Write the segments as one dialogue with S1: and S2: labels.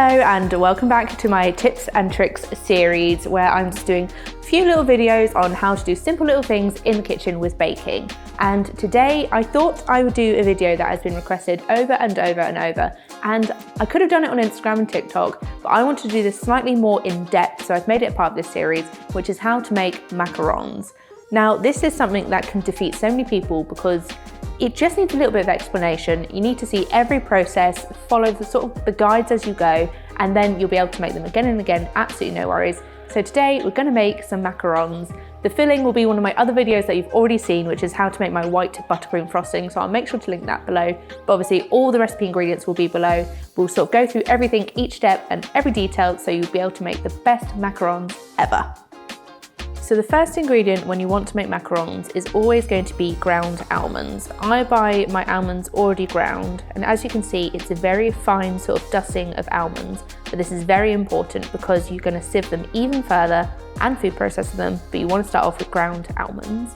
S1: and welcome back to my tips and tricks series where I'm just doing a few little videos on how to do simple little things in the kitchen with baking. And today I thought I would do a video that has been requested over and over and over, and I could have done it on Instagram and TikTok, but I want to do this slightly more in depth, so I've made it a part of this series, which is how to make macarons. Now this is something that can defeat so many people because it just needs a little bit of explanation. You need to see every process, follow the guides as you go, and then you'll be able to make them again and again, absolutely no worries. So today we're gonna make some macarons. The filling will be one of my other videos that you've already seen, which is how to make my white buttercream frosting, so I'll make sure to link that below. But obviously all the recipe ingredients will be below. We'll sort of go through everything, each step and every detail, so you'll be able to make the best macarons ever. So the first ingredient when you want to make macarons is always going to be ground almonds. I buy my almonds already ground, and as you can see, it's a very fine sort of dusting of almonds, but this is very important because you're going to sieve them even further and food process them, but you want to start off with ground almonds.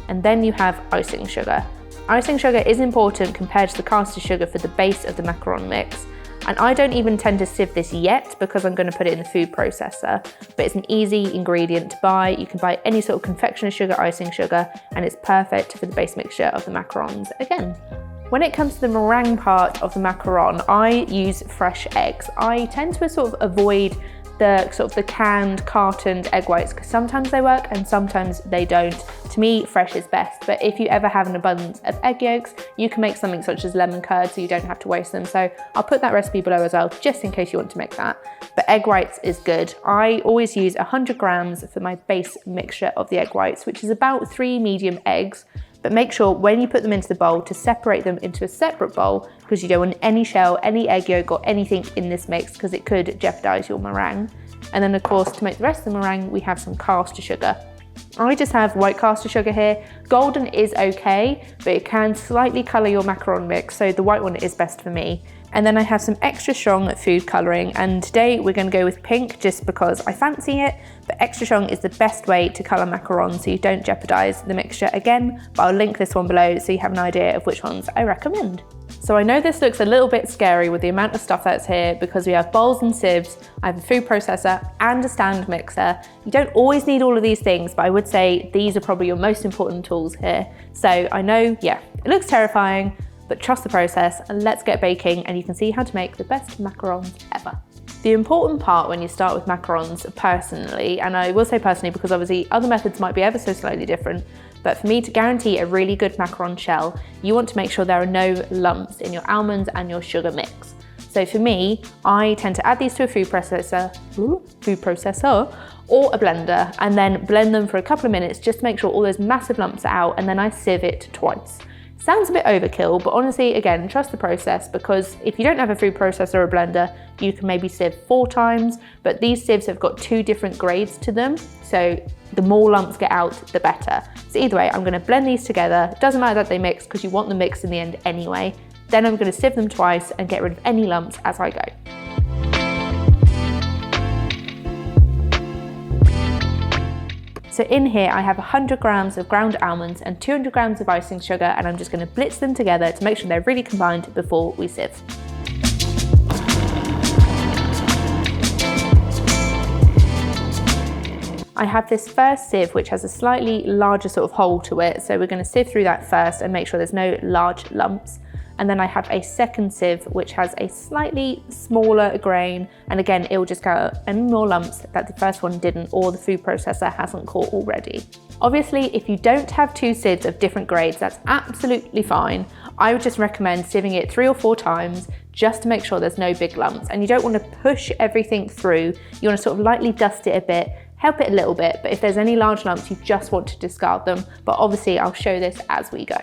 S1: And then you have icing sugar. Icing sugar is important compared to the caster sugar for the base of the macaron mix. And I don't even tend to sieve this yet because I'm going to put it in the food processor, but it's an easy ingredient to buy. You can buy any sort of confectioner's sugar, icing sugar, and it's perfect for the base mixture of the macarons again. When it comes to the meringue part of the macaron, I use fresh eggs. I tend to sort of avoid the canned, cartoned egg whites because sometimes they work and sometimes they don't. To me, fresh is best, but if you ever have an abundance of egg yolks, you can make something such as lemon curd so you don't have to waste them. So I'll put that recipe below as well, just in case you want to make that. But egg whites is good. I always use 100 grams for my base mixture of the egg whites, which is about 3 medium eggs. But make sure when you put them into the bowl to separate them into a separate bowl because you don't want any shell, any egg yolk or anything in this mix because it could jeopardize your meringue. And then of course, to make the rest of the meringue, we have some caster sugar. I just have white caster sugar here. Golden is okay, but it can slightly color your macaron mix, so the white one is best for me. And then I have some extra strong food coloring, and today we're going to go with pink just because I fancy it, but extra strong is the best way to color macarons so you don't jeopardize the mixture again, but I'll link this one below so you have an idea of which ones I recommend. So I know this looks a little bit scary with the amount of stuff that's here because we have bowls and sieves, I have a food processor and a stand mixer. You don't always need all of these things, but I would say these are probably your most important tools here. So I know, yeah, it looks terrifying, but trust the process and let's get baking and you can see how to make the best macarons ever. The important part when you start with macarons personally, and I will say personally because obviously other methods might be ever so slightly different, but for me to guarantee a really good macaron shell, you want to make sure there are no lumps in your almonds and your sugar mix. So for me, I tend to add these to a food processor or a blender and then blend them for a couple of minutes just to make sure all those massive lumps are out, and then I sieve it twice. Sounds a bit overkill, but honestly, again, trust the process because if you don't have a food processor or a blender, you can maybe sieve 4 times, but these sieves have got 2 different grades to them, so the more lumps get out, the better. So either way, I'm gonna blend these together. It doesn't matter that they mix because you want them mixed in the end anyway. Then I'm gonna sieve them twice and get rid of any lumps as I go. So in here I have 100 grams of ground almonds and 200 grams of icing sugar, and I'm just going to blitz them together to make sure they're really combined before we sieve. I have this first sieve which has a slightly larger sort of hole to it, so we're going to sieve through that first and make sure there's no large lumps. And then I have a second sieve which has a slightly smaller grain, and again it will just get any more lumps that the first one didn't or the food processor hasn't caught already. Obviously if you don't have 2 sieves of different grades, that's absolutely fine. I would just recommend sieving it 3 or 4 times just to make sure there's no big lumps, and you don't want to push everything through. You want to sort of lightly dust it a bit, help it a little bit, but if there's any large lumps you just want to discard them, but obviously I'll show this as we go.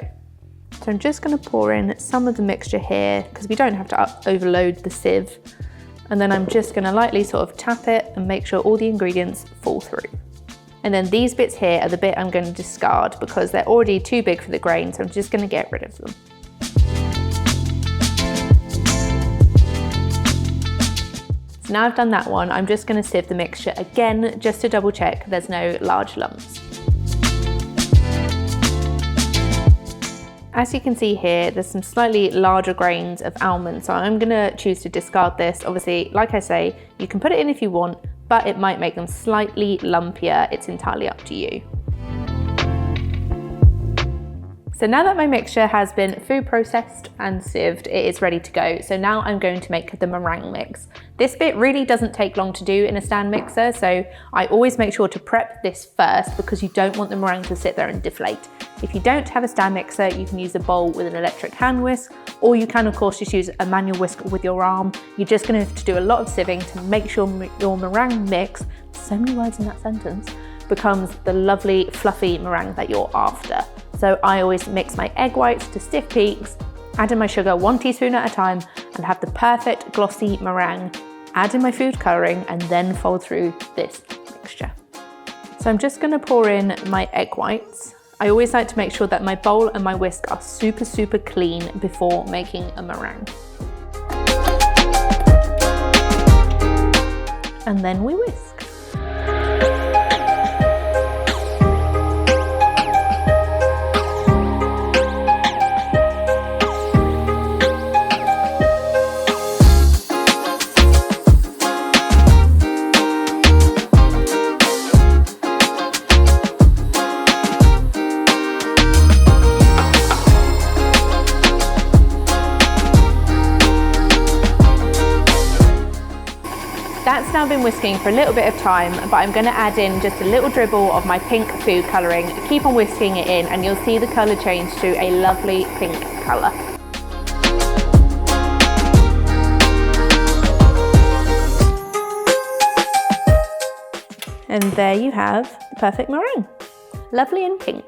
S1: So I'm just going to pour in some of the mixture here because we don't have to overload the sieve. And then I'm just going to lightly sort of tap it and make sure all the ingredients fall through. And then these bits here are the bit I'm going to discard because they're already too big for the grain, so I'm just going to get rid of them. So now I've done that one, I'm just going to sieve the mixture again just to double check there's no large lumps. As you can see here, there's some slightly larger grains of almond, so I'm gonna choose to discard this. Obviously, like I say, you can put it in if you want, but it might make them slightly lumpier. It's entirely up to you. So now that my mixture has been food processed and sieved, it is ready to go. So now I'm going to make the meringue mix. This bit really doesn't take long to do in a stand mixer, so I always make sure to prep this first because you don't want the meringue to sit there and deflate. If you don't have a stand mixer, you can use a bowl with an electric hand whisk, or you can of course just use a manual whisk with your arm. You're just gonna have to do a lot of sieving to make sure your meringue mix, so many words in that sentence, becomes the lovely fluffy meringue that you're after. So I always mix my egg whites to stiff peaks, add in my sugar 1 teaspoon at a time, and have the perfect glossy meringue. Add in my food colouring and then fold through this mixture. So I'm just gonna pour in my egg whites. I always like to make sure that my bowl and my whisk are super, super clean before making a meringue. And then we whisk. That's now been whisking for a little bit of time, but I'm going to add in just a little dribble of my pink food colouring. Keep on whisking it in and you'll see the colour change to a lovely pink colour. And there you have the perfect meringue. Lovely and pink.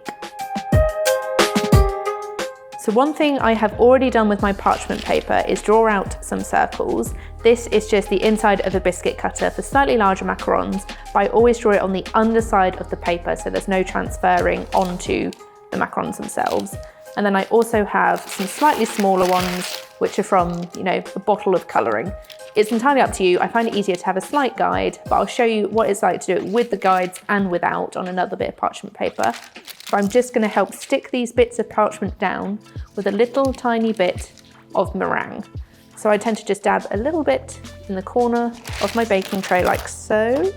S1: So one thing I have already done with my parchment paper is draw out some circles. This is just the inside of a biscuit cutter for slightly larger macarons, but I always draw it on the underside of the paper so there's no transferring onto the macarons themselves. And then I also have some slightly smaller ones, which are from, a bottle of colouring. It's entirely up to you. I find it easier to have a slight guide, but I'll show you what it's like to do it with the guides and without on another bit of parchment paper. But I'm just going to help stick these bits of parchment down with a little tiny bit of meringue. So I tend to just dab a little bit in the corner of my baking tray like so.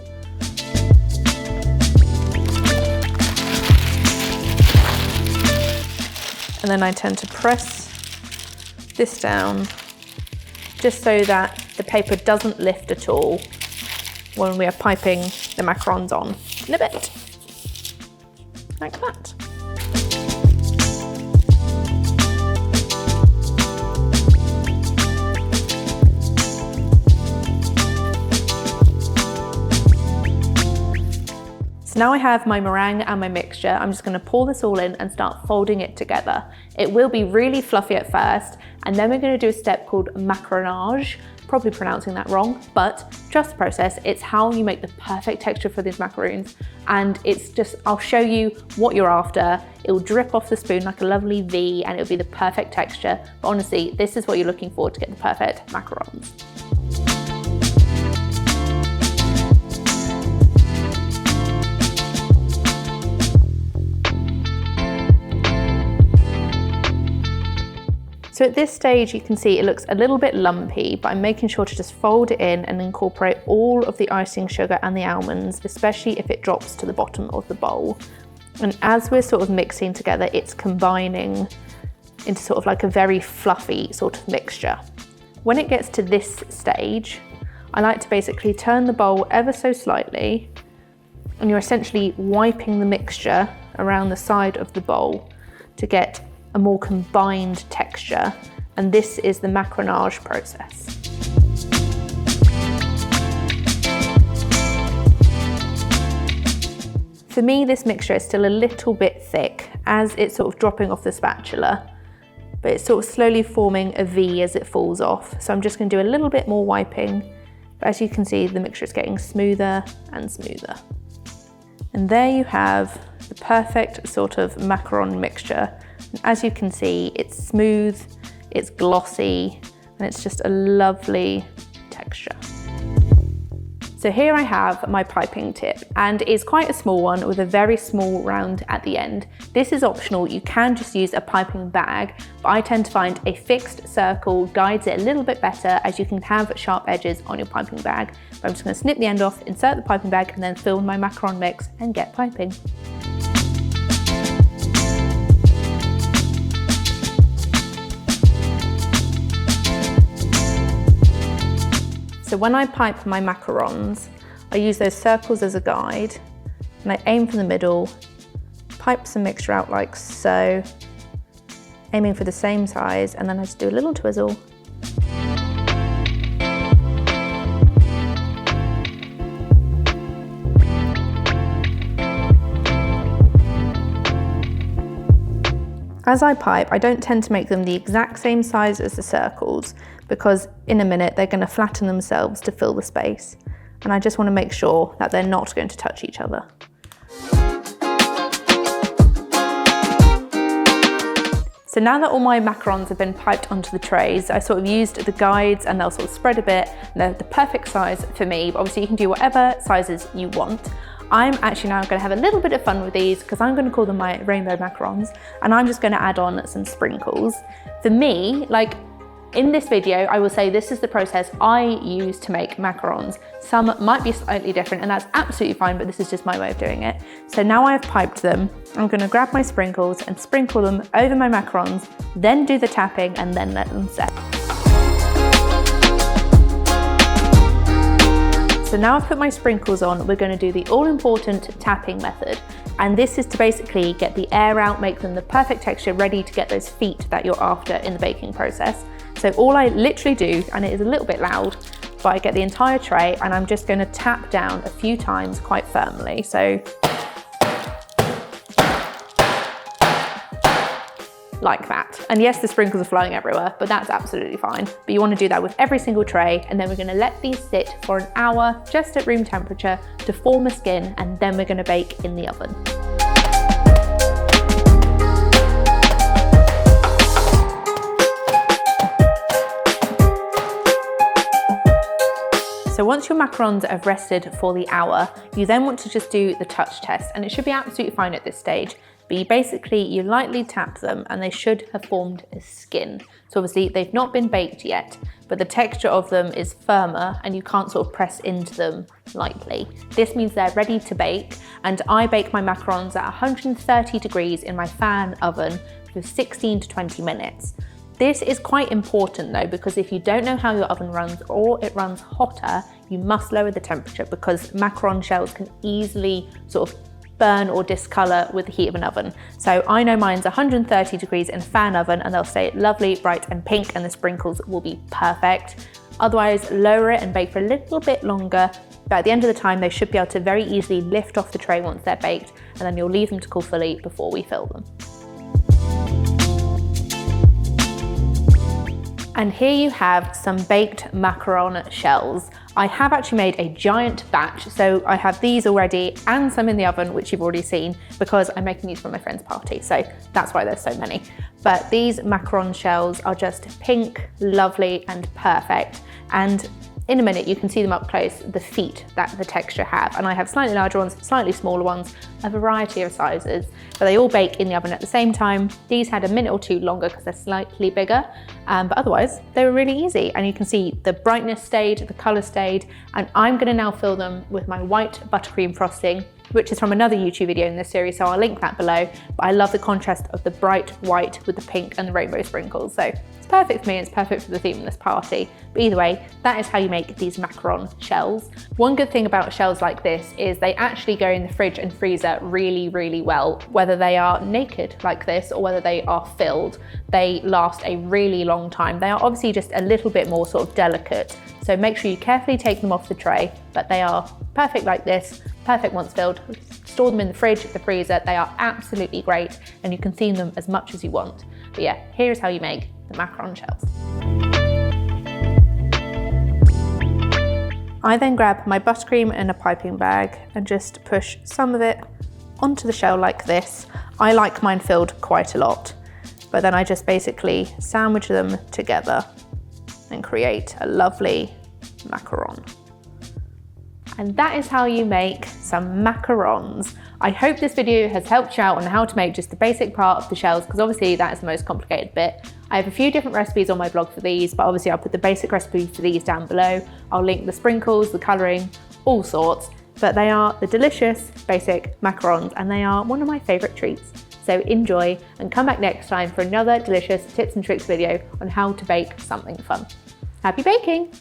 S1: And then I tend to press this down just so that the paper doesn't lift at all when we are piping the macarons on in a bit. Like that. So now I have my meringue and my mixture. I'm just going to pour this all in and start folding it together. It will be really fluffy at first, and then we're going to do a step called macaronage. Probably pronouncing that wrong, but trust the process. It's how you make the perfect texture for these macaroons, and it's just, I'll show you what you're after. It will drip off the spoon like a lovely V, and it'll be the perfect texture. But honestly, this is what you're looking for to get the perfect macarons. So at this stage, you can see it looks a little bit lumpy, but I'm making sure to just fold it in and incorporate all of the icing sugar and the almonds, especially if it drops to the bottom of the bowl. And as we're sort of mixing together, it's combining into sort of like a very fluffy sort of mixture. When it gets to this stage, I like to basically turn the bowl ever so slightly, and you're essentially wiping the mixture around the side of the bowl to get a more combined texture, and this is the macaronage process. For me, this mixture is still a little bit thick as it's sort of dropping off the spatula, but it's sort of slowly forming a V as it falls off. So I'm just going to do a little bit more wiping, but as you can see, the mixture is getting smoother and smoother. And there you have the perfect sort of macaron mixture. As you can see, it's smooth, it's glossy, and it's just a lovely texture. So here I have my piping tip, and it's quite a small one with a very small round at the end. This is optional, you can just use a piping bag, but I tend to find a fixed circle guides it a little bit better, as you can have sharp edges on your piping bag. But I'm just going to snip the end off, insert the piping bag, and then fill my macaron mix and get piping. So when I pipe my macarons, I use those circles as a guide, and I aim for the middle, pipe some mixture out like so, aiming for the same size, and then I just do a little twizzle. As I pipe, I don't tend to make them the exact same size as the circles, because in a minute they're going to flatten themselves to fill the space, and I just want to make sure that they're not going to touch each other. So now that all my macarons have been piped onto the trays, I sort of used the guides, and they'll sort of spread a bit, and they're the perfect size for me, but obviously you can do whatever sizes you want. I'm actually now going to have a little bit of fun with these, because I'm going to call them my rainbow macarons, and I'm just going to add on some sprinkles. For me, like in this video, I will say this is the process I use to make macarons. Some might be slightly different, and that's absolutely fine, but this is just my way of doing it. So now I've piped them, I'm going to grab my sprinkles and sprinkle them over my macarons, then do the tapping and then let them set. So now I've put my sprinkles on, we're going to do the all-important tapping method. And this is to basically get the air out, make them the perfect texture, ready to get those feet that you're after in the baking process. So all I literally do, and it is a little bit loud, but I get the entire tray and I'm just going to tap down a few times quite firmly. So like that. And yes, the sprinkles are flying everywhere, but that's absolutely fine. But you want to do that with every single tray, and then we're going to let these sit for an hour just at room temperature to form a skin, and then we're going to bake in the oven. So once your macarons have rested for the hour, you then want to just do the touch test, and it should be absolutely fine at this stage. But you lightly tap them and they should have formed a skin. So obviously they've not been baked yet, but the texture of them is firmer and you can't sort of press into them lightly. This means they're ready to bake, and I bake my macarons at 130 degrees in my fan oven for 16 to 20 minutes. This is quite important though, because if you don't know how your oven runs or it runs hotter, you must lower the temperature, because macaron shells can easily sort of burn or discolor with the heat of an oven. So I know mine's 130 degrees in a fan oven, and they'll stay lovely, bright and pink, and the sprinkles will be perfect. Otherwise, lower it and bake for a little bit longer, but at the end of the time they should be able to very easily lift off the tray once they're baked, and then you'll leave them to cool fully before we fill them. And here you have some baked macaron shells. I have actually made a giant batch, so I have these already and some in the oven, which you've already seen, because I'm making these for my friend's party, so that's why there's so many. But these macaron shells are just pink, lovely and perfect, and in a minute you can see them up close, the feet that the texture have, and I have slightly larger ones, slightly smaller ones, a variety of sizes, but they all bake in the oven at the same time. These had a minute or two longer because they're slightly bigger, but otherwise they were really easy, and you can see the brightness stayed, the colour stayed, and I'm going to now fill them with my white buttercream frosting, which is from another YouTube video in this series, so I'll link that below. But I love the contrast of the bright white with the pink and the rainbow sprinkles, so it's perfect for me, it's perfect for the theme of this party. But either way, that is how you make these macaron shells. One good thing about shells like this is they actually go in the fridge and freezer really, really well. Whether they are naked like this or whether they are filled, they last a really long time. They are obviously just a little bit more sort of delicate, so make sure you carefully take them off the tray, but they are perfect like this, perfect once filled. Store them in the fridge, the freezer, they are absolutely great, and you can theme them as much as you want. But yeah, here's how you make the macaron shells. I then grab my buttercream in a piping bag and just push some of it onto the shell like this. I like mine filled quite a lot, but then I just basically sandwich them together and create a lovely macaron. And that is how you make some macarons. I hope this video has helped you out on how to make just the basic part of the shells, because obviously that is the most complicated bit. I have a few different recipes on my blog for these, but obviously I'll put the basic recipe for these down below. I'll link the sprinkles, the colouring, all sorts, but they are the delicious basic macarons and they are one of my favourite treats. So enjoy and come back next time for another delicious tips and tricks video on how to bake something fun. Happy baking!